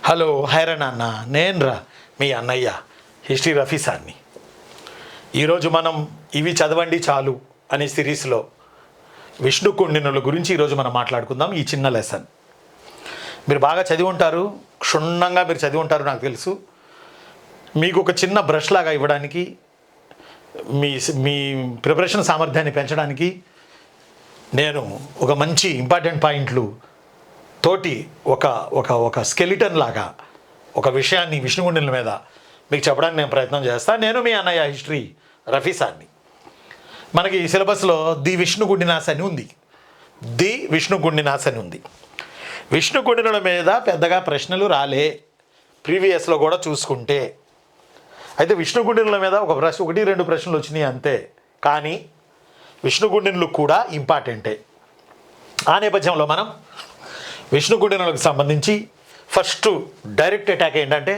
Hello హైరన్ అన్న, నేనురా మీ అన్నయ్య హిస్టరీ రఫీసాన్ని. ఈరోజు మనం ఇవి చదవండి చాలు అనే సిరీస్లో విష్ణు కుండినుల గురించి ఈరోజు మనం మాట్లాడుకుందాం. ఈ చిన్న లెసన్ మీరు బాగా చదివి ఉంటారు, క్షుణ్ణంగా మీరు చదివి ఉంటారు నాకు తెలుసు. మీకు ఒక చిన్న బ్రష్ లాగా ఇవ్వడానికి, మీ మీ ప్రిపరేషన్ సామర్థ్యాన్ని పెంచడానికి నేను ఒక మంచి ఇంపార్టెంట్ పాయింట్లు తోటి ఒక ఒక ఒక స్కెలిటన్ లాగా ఒక విషయాన్ని విష్ణుగుండిల మీద మీకు చెప్పడానికి నేను ప్రయత్నం చేస్తాను. నేను మీ అన్నయ్య హిస్టరీ రఫీసాన్ని. మనకి సిలబస్లో ది విష్ణుగుండినాస్ అని ఉంది. ది విష్ణుగుండినాస్ అని ఉంది. విష్ణుగుండినుల మీద పెద్దగా ప్రశ్నలు రాలే ప్రీవియస్లో కూడా చూసుకుంటే. అయితే విష్ణుగుండినుల మీద ఒకటి రెండు ప్రశ్నలు వచ్చినాయి అంతే. కానీ విష్ణుగుండినులు కూడా ఇంపార్టెంటే. ఆ నేపథ్యంలో మనం విష్ణుగుండినులకు సంబంధించి ఫస్ట్ డైరెక్ట్ అటాక్ ఏంటంటే,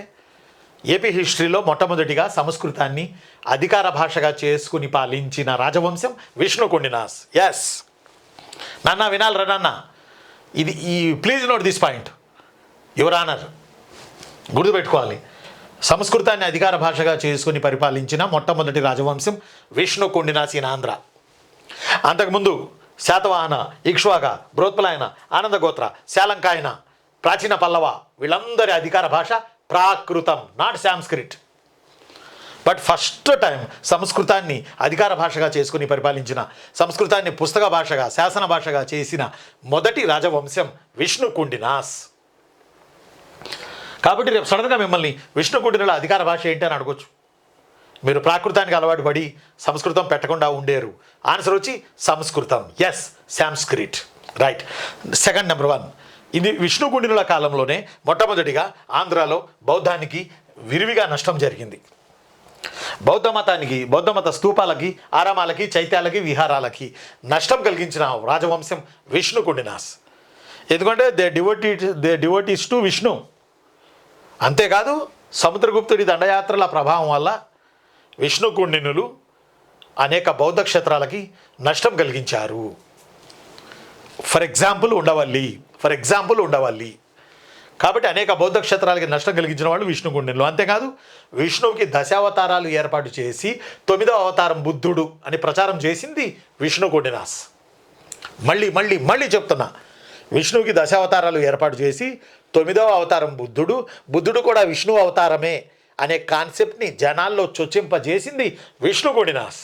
ఏపీ హిస్టరీలో మొట్టమొదటిగా సంస్కృతాన్ని అధికార భాషగా చేసుకుని పాలించిన రాజవంశం విష్ణుకుండినాస్. ఎస్ నాన్న, వినాలి రా నాన్న, ఇది please note this point, your honour, గుర్తుపెట్టుకోవాలి. సంస్కృతాన్ని అధికార భాషగా చేసుకుని పరిపాలించిన మొట్టమొదటి రాజవంశం విష్ణుకుండినాస్ ఇన్ ఆంధ్ర. అంతకుముందు శాతవాహన, ఇక్ష్వాక, బృహత్పలాయన, ఆనందగోత్ర, శాలంకాయన, ప్రాచీన పల్లవ, వీళ్ళందరి అధికార భాష Prakrutam, not Sanskrit. But first time సంస్కృతాన్ని అధికార భాషగా చేసుకుని పరిపాలించిన, సంస్కృతాన్ని పుస్తక భాషగా, శాసన భాషగా చేసిన మొదటి రాజవంశం విష్ణుకుండినాస్. కాబట్టి రేపు సడన్గా మిమ్మల్ని విష్ణుకుండినుల అధికార భాష ఏంటి అని అడగొచ్చు. మీరు ప్రాకృతానికి అలవాటు పడి సంస్కృతం పెట్టకుండా ఉండేరు. ఆన్సర్ వచ్చి Samskritam. Yes, Sanskrit. Right. Second number 1, ఇది విష్ణుకుండినుల కాలంలోనే మొట్టమొదటిగా ఆంధ్రాలో బౌద్ధానికి విరివిగా నష్టం జరిగింది. బౌద్ధ మత స్తూపాలకి, ఆరామాలకి, చైత్యాలకి, విహారాలకి నష్టం కలిగించిన రాజవంశం విష్ణుకుండినాస్. ఎందుకంటే దే డివోటీస్ టు విష్ణు. అంతేకాదు సముద్రగుప్తుడి దండయాత్రల ప్రభావం వల్ల విష్ణుకుండినులు అనేక బౌద్ధ క్షేత్రాలకి నష్టం కలిగించారు. For example Undavalli. కాబట్టి అనేక బౌద్ధ క్షేత్రాలకి నష్టం కలిగించిన వాళ్ళు విష్ణుకుండినులు. అంతేకాదు విష్ణువుకి దశావతారాలు ఏర్పాటు చేసి 9వ అవతారం బుద్ధుడు అని ప్రచారం చేసింది విష్ణుకుండినాస్. మళ్ళీ చెప్తున్నా, విష్ణువుకి దశావతారాలు ఏర్పాటు చేసి 9వ అవతారం బుద్ధుడు కూడా విష్ణు అవతారమే అనే కాన్సెప్ట్ని జనాల్లో చొచ్చింపజేసింది విష్ణుకుండినాస్.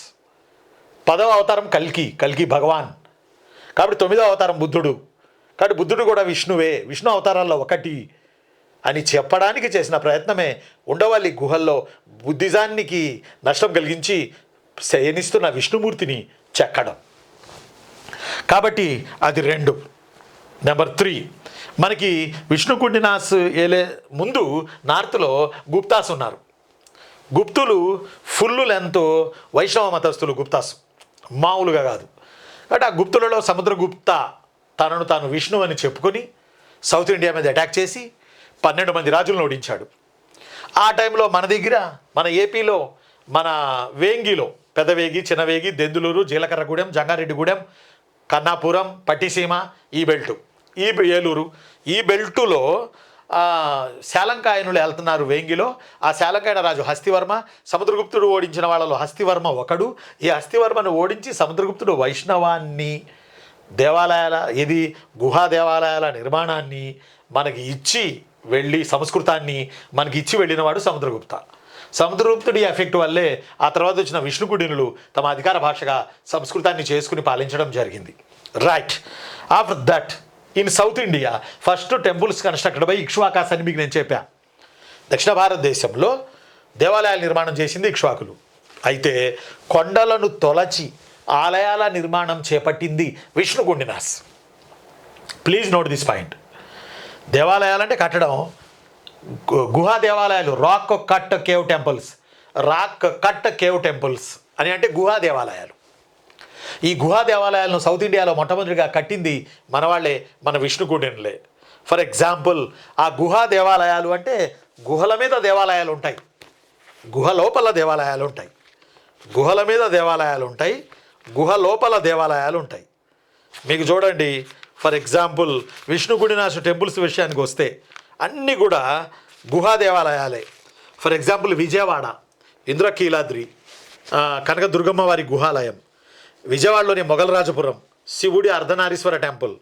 10వ అవతారం కల్కి భగవాన్. కాబట్టి 9వ అవతారం బుద్ధుడు. కాబట్టి బుద్ధుడు కూడా విష్ణువే, విష్ణు అవతారాల్లో ఒకటి అని చెప్పడానికి చేసిన ప్రయత్నమే ఉండవల్లి గుహల్లో బుద్ధిజానికి నష్టం కలిగించి శయనిస్తున్న విష్ణుమూర్తిని చెక్కడం. కాబట్టి అది 2. నెంబర్ 3, మనకి విష్ణుకుండినాస్ ఏలే ముందు నార్త్లో గుప్తాస్ ఉన్నారు. గుప్తులు ఫుల్ లెంత్ వైష్ణవ మతస్థులు. గుప్తాస్ మామూలుగా కాదు. కాబట్టి ఆ గుప్తులలో సముద్రగుప్త తనను తాను విష్ణు అని చెప్పుకొని సౌత్ ఇండియా మీద అటాక్ చేసి 12 మంది రాజులను ఓడించాడు. ఆ టైంలో మన దగ్గర, మన ఏపీలో, మన వేంగిలో పెద్దవేగి, చిన్నవేగి, దెందులూరు, జీలకర్రగూడెం, జంగారెడ్డిగూడెం, కన్నాపురం, పట్టిసీమ, ఏలూరు, ఈ బెల్టులో శాలంకాయనులు వెళ్తున్నారు వేంగిలో. ఆ శాలంకాయన రాజు హస్తివర్మ, సముద్రగుప్తుడు ఓడించిన వాళ్ళలో హస్తివర్మ ఒకడు. ఈ హస్తివర్మను ఓడించి సముద్రగుప్తుడు వైష్ణవాన్ని, గుహా దేవాలయాల నిర్మాణాన్ని మనకి ఇచ్చి సంస్కృతాన్ని మనకి ఇచ్చి వెళ్ళినవాడు సముద్రగుప్తుడి ఎఫెక్ట్ వల్లే ఆ తర్వాత వచ్చిన విష్ణుకుండినులు తమ అధికార భాషగా సంస్కృతాన్ని చేసుకుని పాలించడం జరిగింది. Right. After that in South India first temples constructed by Ikshvakas అని మీకు నేను చెప్పా. దక్షిణ భారతదేశంలో దేవాలయాల నిర్మాణం చేసింది ఇక్ష్వాకులు. అయితే కొండలను తొలచి ఆలయాల నిర్మాణం చేపట్టింది Vishnukundinas. Please note this point. దేవాలయాలంటే కట్టడం, గుహా దేవాలయాలు, రాక్ కట్ కేవ్ టెంపుల్స్ అని అంటే గుహా దేవాలయాలు. ఈ గుహా దేవాలయాలను సౌత్ ఇండియాలో మొట్టమొదటిగా కట్టింది మన విష్ణుకుండినులే. ఫర్ ఎగ్జాంపుల్, ఆ గుహా దేవాలయాలు అంటే గుహల మీద దేవాలయాలు ఉంటాయి, గుహ లోపల దేవాలయాలు ఉంటాయి. మీకు చూడండి, ఫర్ ఎగ్జాంపుల్ విష్ణుగుడినాసు టెంపుల్స్ విషయానికి వస్తే అన్నీ కూడా గుహా దేవాలయాలే. ఫర్ ఎగ్జాంపుల్ విజయవాడ ఇంద్రకీలాద్రి, కనకదుర్గమ్మ వారి గుహాలయం, విజయవాడలోని మొగలరాజపురం శివుడి అర్ధనారీశ్వర టెంపుల్,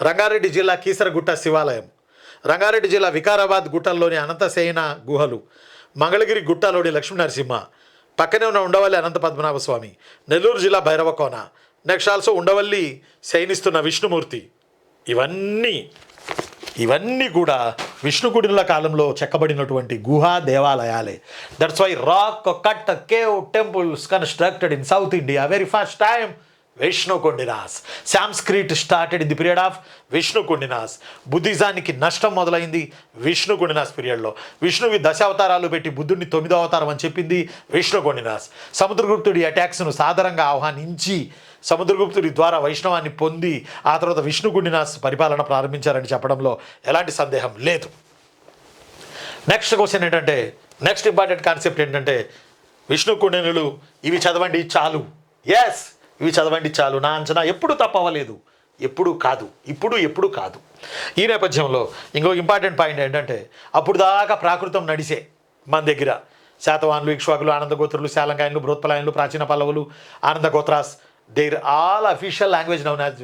రంగారెడ్డి జిల్లా కీసరగుట్ట శివాలయం, రంగారెడ్డి జిల్లా వికారాబాద్ గుట్టల్లోని అనంతసేన గుహలు, మంగళగిరి గుట్టలోని లక్ష్మీ నరసింహ, పక్కనే ఉన్న ఉండవల్లి అనంత పద్మనాభ స్వామి, నెల్లూరు జిల్లా భైరవకోన, నెక్స్ట్ ఆల్సో ఉండవల్లి శయనిస్తున్న విష్ణుమూర్తి. ఇవన్నీ కూడా విష్ణుకుడిల కాలంలో చెక్కబడినటువంటి గుహా దేవాలయాలే. That's why rock cut cave temples constructed in South India very first time Vishnukundinas. Sanskrit started in the period of Vishnukundinas. బుద్ధిజానికి నష్టం మొదలైంది విష్ణుకుండినాస్ పీరియడ్లో. విష్ణువి 10 అవతారాలు పెట్టి బుద్ధుడిని 9వ అవతారం అని చెప్పింది విష్ణుకుండినాస్. సముద్రగుప్తుడి అటాక్స్ను సాదరంగా ఆహ్వానించి సముద్రగుప్తుడి ద్వారా వైష్ణవాన్ని పొంది ఆ తర్వాత విష్ణుకుండినాస్ పరిపాలన ప్రారంభించారని చెప్పడంలో ఎలాంటి సందేహం లేదు. నెక్స్ట్ క్వశ్చన్ ఏంటంటే, నెక్స్ట్ ఇంపార్టెంట్ కాన్సెప్ట్ ఏంటంటే, విష్ణుకుండినులు ఇవి చదవండి చాలు. ఎస్, ఇవి చదవండి చాలు. నా అంచనా ఎప్పుడు తప్పవలేదు, ఎప్పుడు కాదు, ఎప్పుడు కాదు. ఈ నేపథ్యంలో ఇంకో ఇంపార్టెంట్ పాయింట్ ఏంటంటే, అప్పుడు దాకా ప్రాకృతం నడిసే మన దగ్గర శాతవాహనులు, ఇక్ష్వాకులు, ఆనందగోత్రులు, శాలంగాయనులు, బృహత్పలాయనులు, ప్రాచీన పల్లవులు, Anandagotras, their all official language known as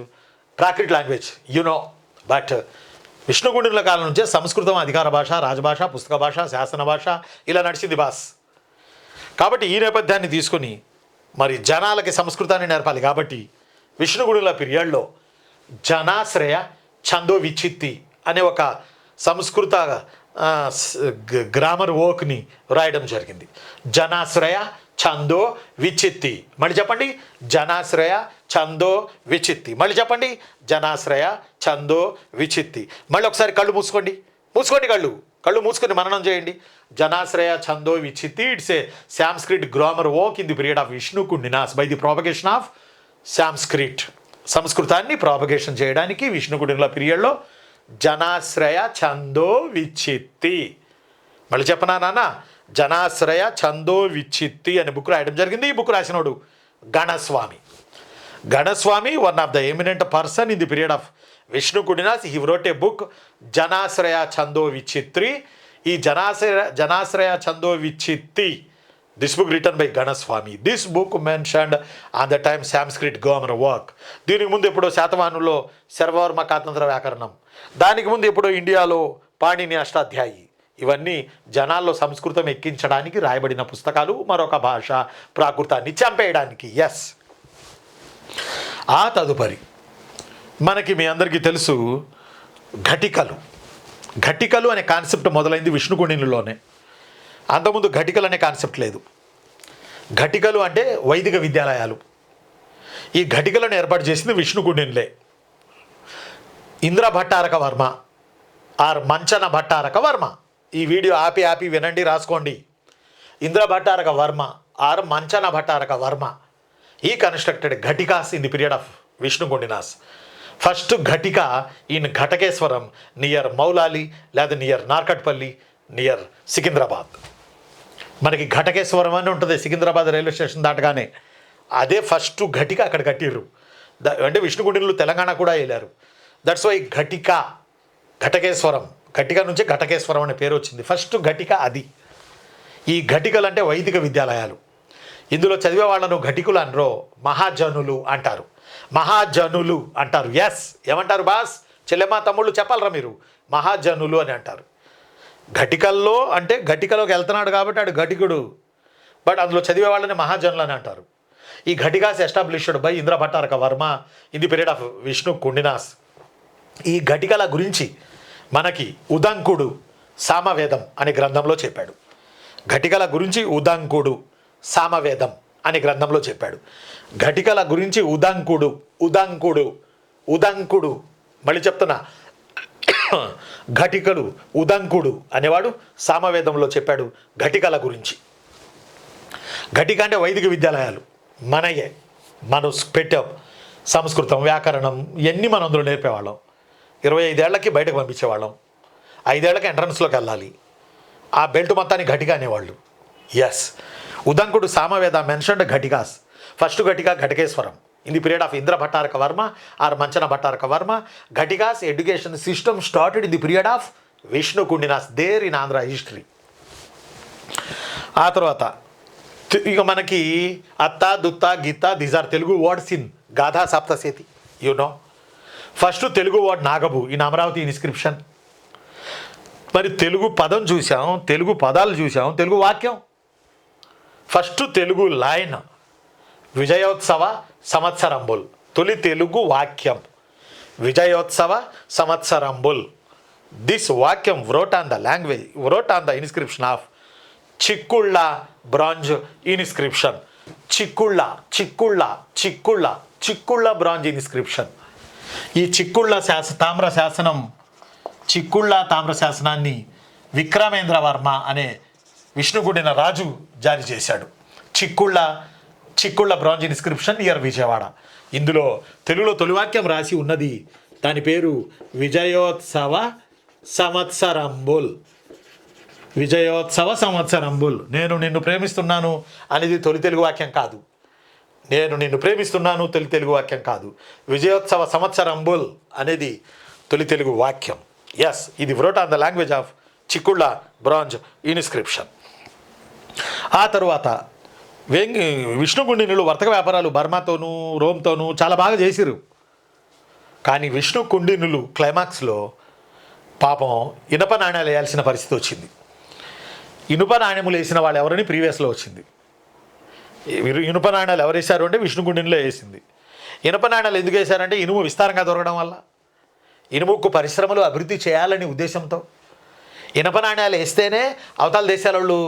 Prakrit language, but విష్ణుకుండినుల కాలం నుంచే సంస్కృతం అధికార భాష, రాజభాష, పుస్తక భాష, శాసన భాష ఇలా నడిచింది బాస్. కాబట్టి ఈ నేపథ్యాన్ని తీసుకుని మరి జనాలకి సంస్కృతాన్ని నేర్పాలి. కాబట్టి విష్ణుగుడిల పీరియడ్లో జనాశ్రయ ఛందో విచ్చిత్తి అనే ఒక సంస్కృత గ్రామర్ వర్క్ని రాయడం జరిగింది. జనాశ్రయ ఛందో విచ్చిత్తి. మళ్ళీ చెప్పండి, జనాశ్రయ ఛందో విచ్చిత్తి. మళ్ళీ చెప్పండి, జనాశ్రయ ఛందో విచ్చిత్తి. మళ్ళీ ఒకసారి కళ్ళు మూసుకోండి, కళ్ళు మూసుకొని మననం చేయండి. Janashraya Chhando Vichhitti. It's a Sanskrit grammar work in the period of Vishnukundinas by the propagation of Sanskrit. సంస్కృతాన్ని ప్రాపగేషన్ చేయడానికి విష్ణుకుండినుల పీరియడ్లో జనాశ్రయ ఛందో విచ్చిత్తి. మళ్ళీ చెప్పనా నాన్న, జనాశ్రయ ఛందో విచ్చిత్తి అనే బుక్ రాయడం జరిగింది. ఈ బుక్ రాసినోడు Ganaswamy, one of the eminent person in the period of Vishnukundinas. He wrote a book Janashraya Chhando Vichitri. ఈ Janashraya Chhando Vichhitti, this book written by Ganaswamy. This book mentioned on the time Sanskrit grammar work. దీనికి ముందు ఎప్పుడో శాతవాహనుల్లో శర్వవర్మ కాతంత్ర వ్యాకరణం, దానికి ముందు ఎప్పుడో ఇండియాలో పాణిని అష్టాధ్యాయి. ఇవన్నీ జనాల్లో సంస్కృతం ఎక్కించడానికి రాయబడిన పుస్తకాలు, మరొక భాష ప్రాకృతాన్ని చంపేయడానికి. ఎస్. ఆ తదుపరి మనకి మీ అందరికీ తెలుసు ఘటికలు అనే కాన్సెప్ట్ మొదలైంది విష్ణుకుండినులోనే. అంతకుముందు ఘటికలు అనే కాన్సెప్ట్ లేదు. ఘటికలు అంటే వైదిక విద్యాలయాలు. ఈ ఘటికలను ఏర్పాటు చేసింది విష్ణుకుండినులే. ఇంద్ర భట్టారక వర్మ ఆర్ మంచన భట్టారక వర్మ. ఈ వీడియో ఆపి వినండి, రాసుకోండి. ఇంద్ర భట్టారక వర్మ ఆర్ మంచన భట్టారక వర్మ ఈ constructed ghatikas in the period of Vishnukundinas. First ghatika in Ghatakeshwaram near Moulali లేదా నియర్ నార్కట్పల్లి నియర్ సికింద్రాబాద్. మనకి ఘటకేశ్వరం అని ఉంటుంది సికింద్రాబాద్ రైల్వే స్టేషన్ దాటగానే. అదే ఫస్ట్ ఘటిక అక్కడ కట్టిర్రు. అంటే విష్ణుకుండినులు తెలంగాణ కూడా వెళ్ళారు. దట్స్ వై ఘటకేశ్వరం, ఘటిక నుంచి ఘటకేశ్వరం అనే పేరు వచ్చింది. ఫస్ట్ ఘటిక అది. ఈ ఘటికలు అంటే వైదిక విద్యాలయాలు. ఇందులో చదివే వాళ్ళను ఘటికులు అనరో మహాజనులు అంటారు. ఎస్, ఏమంటారు బాస్? చెల్లెమ్మ తమ్ముళ్ళు చెప్పాలరా మీరు, మహాజనులు అని అంటారు. ఘటికల్లో అంటే ఘటికలోకి వెళ్తున్నాడు కాబట్టి ఆడు ఘటికుడు, బట్ అందులో చదివే వాళ్ళని మహాజనులు అని అంటారు. ఈ ghatikas established by Indra Bhattaraka Varma in the period of Vishnukundinas. ఈ ఘటికల గురించి మనకి ఉదంకుడు సామవేదం అనే గ్రంథంలో చెప్పాడు. ఘటికల గురించి ఉదంకుడు సామవేదం అనే గ్రంథంలో చెప్పాడు. ఘటికల గురించి ఉదంకుడు మళ్ళీ చెప్తున్నా, ఘటికలు ఉదంకుడు అనేవాడు సామవేదంలో చెప్పాడు ఘటికల గురించి. ఘటిక అంటే వైదిక విద్యాలయాలు మనం పెట్టాం. సంస్కృతం, వ్యాకరణం ఇవన్నీ మనం అందులో నేర్పేవాళ్ళం. 25 ఏళ్లకి బయటకు పంపించేవాళ్ళం. 5 ఏళ్లకి ఎంట్రన్స్లోకి వెళ్ళాలి. ఆ బెల్ట్ మొత్తాన్ని ఘటిక అనేవాళ్ళు. ఎస్, ఉదంకుడు Samaveda mentioned ghatikas. First ghatika Ghatakeshwaram in the period of Indra Bhattaraka Varma or Manchana Bhattaraka Varma. Ghatikas education system started in the period of Vishnu Kundinas there in Andhra history. ఆ తర్వాత ఇక మనకి అత్త దుత్త గీత these are Telugu words in Gatha Saptashati. No first Telugu word Nagabu in Amaravati inscription. మరి తెలుగు పదం చూసాం, తెలుగు పదాలు చూసాం, తెలుగు వాక్యం. ఫస్ట్ తెలుగు లైన్ విజయోత్సవ సంవత్సరంబుల్, తొలి తెలుగు వాక్యం విజయోత్సవ సంవత్సరంబుల్. దిస్ వాక్యం wrote on the language, wrote on the inscription of Chikkulla bronze inscription. Chikkulla bronze inscription. ఈ చిక్కుళ్ళ తామ్ర శాసనం, చిక్కుళ్ళ తామ్ర శాసనాన్ని విక్రమేంద్ర వర్మ అనే విష్ణుగుడిన రాజు జారీ చేశాడు. చిక్కుళ్ళ బ్రాంజ్ ఇన్స్క్రిప్షన్ నియర్ విజయవాడ. ఇందులో తెలుగులో తొలివాక్యం రాసి ఉన్నది. దాని పేరు విజయోత్సవ సంవత్సరంబుల్. విజయోత్సవ సంవత్సరంబుల్. నేను నిన్ను ప్రేమిస్తున్నాను అనేది తొలి తెలుగు వాక్యం కాదు. నేను నిన్ను ప్రేమిస్తున్నాను తొలి తెలుగు వాక్యం కాదు. విజయోత్సవ సంవత్సరంబుల్ అనేది తొలి తెలుగు వాక్యం. ఎస్, ఇది wrote on the language of Chikkulla bronze inscription. ఆ తరువాత విష్ణుకుండినులు వర్తక వ్యాపారాలు బర్మాతోనూ రోమ్తోనూ చాలా బాగా చేసిరు. కానీ విష్ణు కుండినులు క్లైమాక్స్లో పాపం ఇనుప నాణ్యాలు వేయాల్సిన పరిస్థితి వచ్చింది. ఇనుప నాణ్యములు వేసిన వాళ్ళు ఎవరని ప్రీవియస్లో వచ్చింది. ఇనుప నాణ్యాలు ఎవరు వేశారు అంటే విష్ణు కుండినులో వేసింది. ఇనుప నాణ్యాలు ఎందుకు వేశారంటే ఇనుము విస్తారంగా దొరకడం వల్ల, ఇనుముకు పరిశ్రమలు అభివృద్ధి చేయాలనే ఉద్దేశంతో. ఇనుప నాణ్యాలు వేస్తేనే అవతల దేశాల వాళ్ళు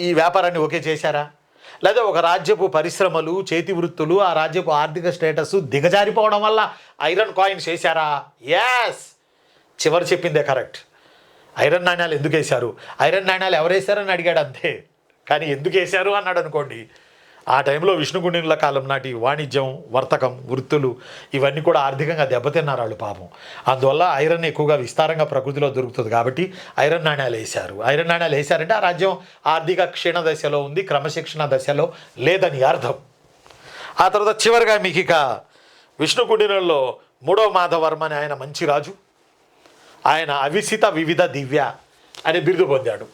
ఈ వ్యాపారాన్ని ఓకే చేశారా? లేదా ఒక రాజ్యపు పరిశ్రమలు, చేతి వృత్తులు, ఆ రాజ్యపు ఆర్థిక స్టేటస్ దిగజారిపోవడం వల్ల ఐరన్ కాయిన్స్ వేశారా? ఎస్, చివరి చెప్పిందే కరెక్ట్. ఐరన్ నాణ్యాలు ఎందుకు వేశారు, ఐరన్ నాణ్యాలు ఎవరు వేశారని అడిగాడు అంతే. కానీ ఎందుకు వేశారు అన్నాడు అనుకోండి. ఆ టైంలో విష్ణుకుండినుల కాలం నాటి వాణిజ్యం, వర్తకం, వృత్తులు ఇవన్నీ కూడా ఆర్థికంగా దెబ్బతిన్నారు వాళ్ళు పాపం. అందువల్ల ఐరన్ ఎక్కువగా విస్తారంగా ప్రకృతిలో దొరుకుతుంది కాబట్టి ఐరన్ నాణ్యాలు వేశారు. ఐరన్ నాణ్యాలు వేశారంటే ఆ రాజ్యం ఆర్థిక క్షీణ దశలో ఉంది, క్రమశిక్షణ దశలో లేదని అర్థం. ఆ తర్వాత చివరిగా మీకు ఇక విష్ణుకుండినులలో మూడవ మాధవర్మ అని ఆయన మంచి రాజు. ఆయన అవిసిత వివిధ దివ్య అనే బిరుదు పొందాడు.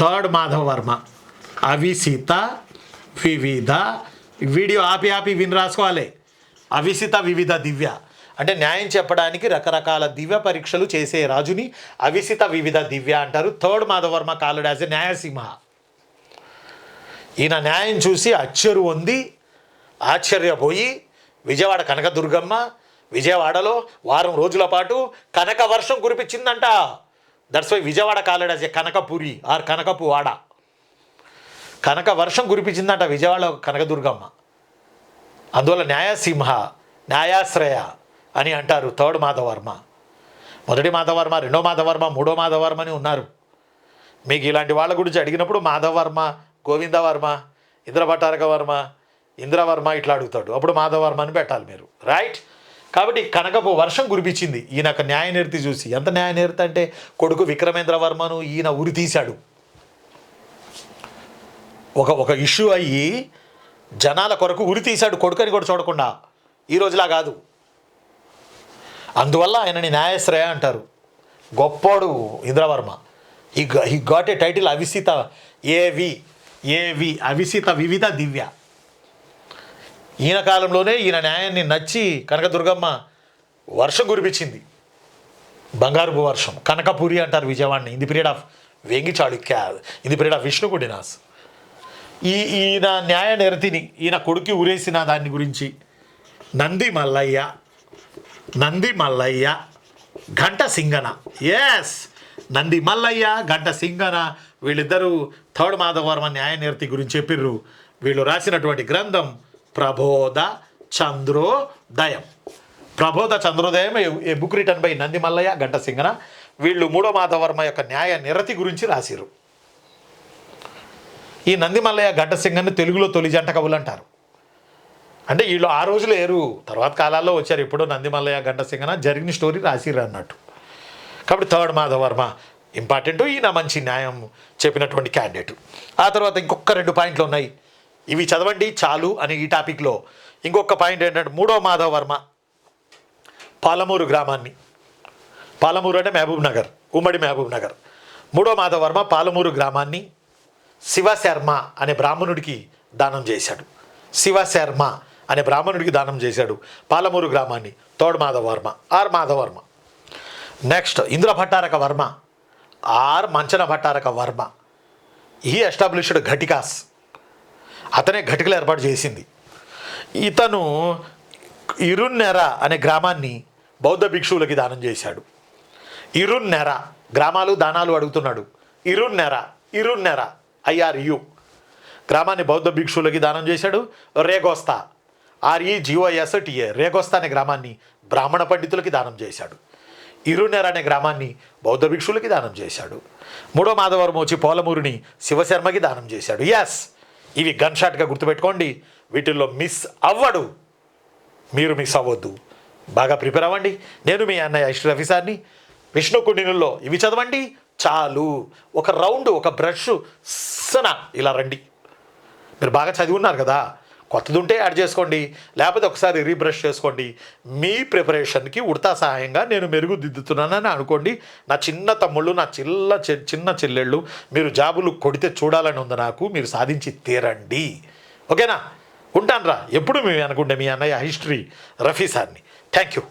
థర్డ్ మాధవర్మ, అవిసిత వివిధ, వీడియో ఆపి విని రాసుకోవాలి. అవిసిత వివిధ దివ్య అంటే న్యాయం చెప్పడానికి రకరకాల దివ్య పరీక్షలు చేసే రాజుని అవిసిత వివిధ దివ్య అంటారు. Third Madhavarma called as a Nyayasimha. ఈయన న్యాయం చూసి ఆశ్చర్యపోయి విజయవాడ కనకదుర్గమ్మ విజయవాడలో వారం రోజుల పాటు కనక వర్షం కురిపించిందంట. That's why Vijayawada called as a Kanakapuri or Kanakapu Vada. కనక వర్షం కురిపించిందంట విజయవాడలో కనకదుర్గమ్మ. అందువల్ల న్యాయసింహ, న్యాయాశ్రయ అని అంటారు థర్డ్ మాధవర్మ. మొదటి మాధవర్మ, రెండో మాధవర్మ, మూడో మాధవర్మ అని ఉన్నారు. మీకు ఇలాంటి వాళ్ళ గురించి అడిగినప్పుడు మాధవర్మ, గోవిందవర్మ, ఇంద్రభటారక వర్మ, ఇంద్రవర్మ ఇట్లా అడుగుతాడు. అప్పుడు మాధవర్మ అని పెట్టాలి మీరు, రైట్? కాబట్టి కనకపు వర్షం కురిపించింది. ఈయన న్యాయ నిరతి చూసి, ఎంత న్యాయ నిరతి అంటే కొడుకు విక్రమేంద్ర వర్మను ఈయన ఉరి తీశాడు. ఒక ఇష్యూ అయ్యి జనాల కొరకు ఉరి తీశాడు, కొడుకని కూడా చూడకుండా. ఈ రోజులా కాదు. అందువల్ల ఆయనని న్యాయశ్రయ అంటారు. గొప్పోడు Indravarma. He got a title అవిసిత ఏవి అవిసిత వివిధ దివ్య. ఈయన కాలంలోనే ఈయన న్యాయాన్ని నచ్చి కనకదుర్గమ్మ వర్షం కురిపించింది, బంగారుపు వర్షం. కనకపురి అంటారు విజయవాడని. In the period of Vengi Chalukya, in the period of Vishnukundinas. ఈయన న్యాయ నిరతిని, ఈయన కొడుకు ఉరేసిన దాన్ని గురించి నంది మల్లయ్య ఘంట సింగన. ఎస్, నంది మల్లయ్య, ఘంట సింగన వీళ్ళిద్దరూ థర్డ్ మాధవర్మ న్యాయ నిరతి గురించి చెప్పిర్రు. వీళ్ళు రాసినటువంటి గ్రంథం Prabodha Chandrodayam. A book written by Nandi Mallayya, Ghanta Singana. వీళ్ళు మూడో మాధవర్మ యొక్క న్యాయ నిరతి గురించి రాసిరు. ఈ నంది మల్లయ్య, ఘంట సింగన్ని తెలుగులో తొలి జంట కవులు అంటారు. అంటే వీళ్ళు ఆ రోజులు లేరు, తర్వాత కాలాల్లో వచ్చారు. ఎప్పుడో నంది మల్లయ్య, ఘంట సింగన జరిగిన స్టోరీ రాసిరు అన్నట్టు. కాబట్టి థర్డ్ మాధవర్మ ఇంపార్టెంట్. ఈయన మంచి న్యాయం చెప్పినటువంటి క్యాండిడేట్. ఆ తర్వాత ఇంకొక 2 పాయింట్లు ఉన్నాయి, ఇవి చదవండి చాలు అని ఈ టాపిక్లో. ఇంకొక పాయింట్ ఏంటంటే మూడో మాధవర్మ పాలమూరు గ్రామాన్ని, పాలమూరు అంటే మహబూబ్ నగర్, ఉమ్మడి మహబూబ్ నగర్. మూడో మాధవర్మ పాలమూరు గ్రామాన్ని శివశర్మ అనే బ్రాహ్మణుడికి దానం చేశాడు. శివశర్మ అనే బ్రాహ్మణుడికి దానం చేశాడు పాలమూరు గ్రామాన్ని. Third Madhavarma, or Madhavarma. Next Indra Bhattaraka Varma, or Manchana Bhattaraka Varma. ఈ ఎస్టాబ్లిష్డ్ ఘటికాస్, అతనే ఘటికలు ఏర్పాటు చేసింది. ఇతను ఇరున్నెర అనే గ్రామాన్ని బౌద్ధ భిక్షువులకి దానం చేశాడు. ఇరున్నెర, గ్రామాలు దానాలు అడుగుతున్నాడు. ఇరున్నెర IRU గ్రామాన్ని బౌద్ధ భిక్షువులకి దానం చేశాడు. రేగోస్తా REGOSTA రేగోస్తా అనే గ్రామాన్ని బ్రాహ్మణ పండితులకి దానం చేశాడు. ఇరున్నెర అనే గ్రామాన్ని బౌద్ధ భిక్షువులకి దానం చేశాడు. మూడో మాధవరం వచ్చి పోలమూరుని శివశర్మకి దానం చేశాడు. ఎస్, ఇవి గన్ షాట్గా గుర్తుపెట్టుకోండి. వీటిల్లో మిస్ అవ్వడు, మీరు మిస్ అవ్వద్దు. బాగా ప్రిపేర్ అవ్వండి. నేను మీ అన్నయ్య ఇష్ట రఫీసార్ని. విష్ణు కుండినుల్లో ఇవి చదవండి చాలు. ఒక రౌండ్, ఒక బ్రష్ సన ఇలా రండి. మీరు బాగా చదివి ఉన్నారు కదా, కొత్తది ఉంటే యాడ్ చేసుకోండి, లేకపోతే ఒకసారి రీబ్రష్ చేసుకోండి. మీ ప్రిపరేషన్కి ఉడతా సహాయంగా నేను మెరుగుదిద్దుతున్నానని అనుకోండి. నా చిన్న తమ్ముళ్ళు, నా చిన్న చెల్లెళ్ళు, మీరు జాబులు కొడితే చూడాలని ఉంది నాకు. మీరు సాధించి తీరండి. ఓకేనా? ఉంటాను రా ఎప్పుడు మేము అనుకుంటే మీ అన్నయ్య హిస్టరీ రఫీ సార్ని. Thank you.